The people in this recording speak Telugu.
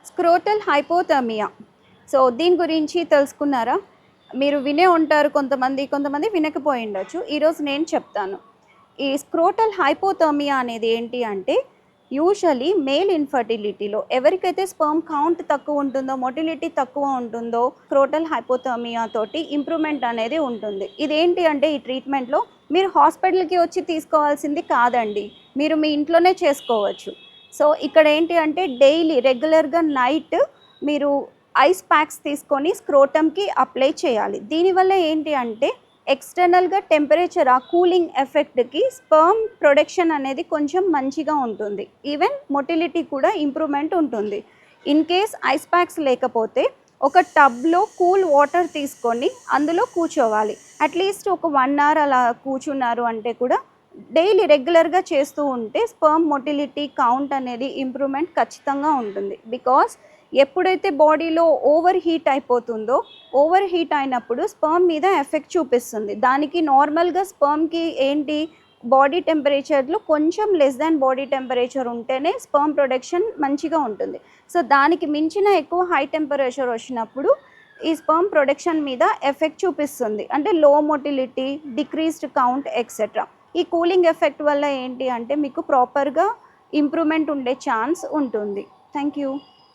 Scrotal hypothermia. సో దీని గురించి తెలుసుకున్నారా? మీరు వినే ఉంటారు కొంతమంది వినకపోయి ఉండొచ్చు. ఈరోజు నేను చెప్తాను. ఈ స్క్రోటల్ హైపోథర్మియా అనేది ఏంటి అంటే, యూజువల్లీ మేల్ ఇన్ఫర్టిలిటీలో ఎవరికైతే స్పర్మ్ కౌంట్ తక్కువ ఉంటుందో, మొటిలిటీ తక్కువ ఉంటుందో, స్క్రోటల్ హైపోథర్మియా తోటి ఇంప్రూవ్మెంట్ అనేది ఉంటుంది. ఇదేంటి అంటే, ఈ ట్రీట్మెంట్లో మీరు హాస్పిటల్కి వచ్చి తీసుకోవాల్సింది కాదండి, మీరు మీ ఇంట్లోనే చేసుకోవచ్చు. సో ఇక్కడ ఏంటి అంటే, డైలీ రెగ్యులర్గా నైట్ మీరు ఐస్ ప్యాక్స్ తీసుకొని స్క్రోటమ్కి అప్లై చేయాలి. దీనివల్ల ఏంటి అంటే, ఎక్స్టర్నల్గా టెంపరేచర్, ఆ కూలింగ్ ఎఫెక్ట్కి స్పర్మ్ ప్రొడక్షన్ అనేది కొంచెం మంచిగా ఉంటుంది. ఈవెన్ మొటిలిటీ కూడా ఇంప్రూవ్మెంట్ ఉంటుంది. ఇన్ కేస్ ఐస్ ప్యాక్స్ లేకపోతే ఒక టబ్లో కూల్ వాటర్ తీసుకొని అందులో కూర్చోవాలి. అట్లీస్ట్ ఒక 1 అవర్ అలా కూర్చున్నారు అంటే కూడా డైలీ రెగ్యులర్గా చేస్తూ ఉంటే స్పర్మ్ మొటిలిటీ కౌంట్ అనేది ఇంప్రూవ్మెంట్ ఖచ్చితంగా ఉంటుంది. బికాస్ ఎప్పుడైతే బాడీలో ఓవర్ హీట్ అయిపోతుందో, ఓవర్ హీట్ అయినప్పుడు స్పర్మ్ మీద ఎఫెక్ట్ చూపిస్తుంది. దానికి నార్మల్గా స్పర్మ్కి ఏంటి, బాడీ టెంపరేచర్లో కొంచెం లెస్ దాన్ బాడీ టెంపరేచర్ ఉంటేనే స్పర్మ్ ప్రొడక్షన్ మంచిగా ఉంటుంది. సో దానికి మించిన ఎక్కువ హై టెంపరేచర్ వచ్చినప్పుడు ఈ స్పర్మ్ ప్రొడక్షన్ మీద ఎఫెక్ట్ చూపిస్తుంది. అంటే లో మొటిలిటీ, డిక్రీస్డ్ కౌంట్ ఎక్సెట్రా. ఈ కూలింగ్ ఎఫెక్ట్ వల్ల ఏంటి అంటే మీకు ప్రాపర్గా ఇంప్రూవ్మెంట్ ఉండే ఛాన్స్ ఉంటుంది. Thank you.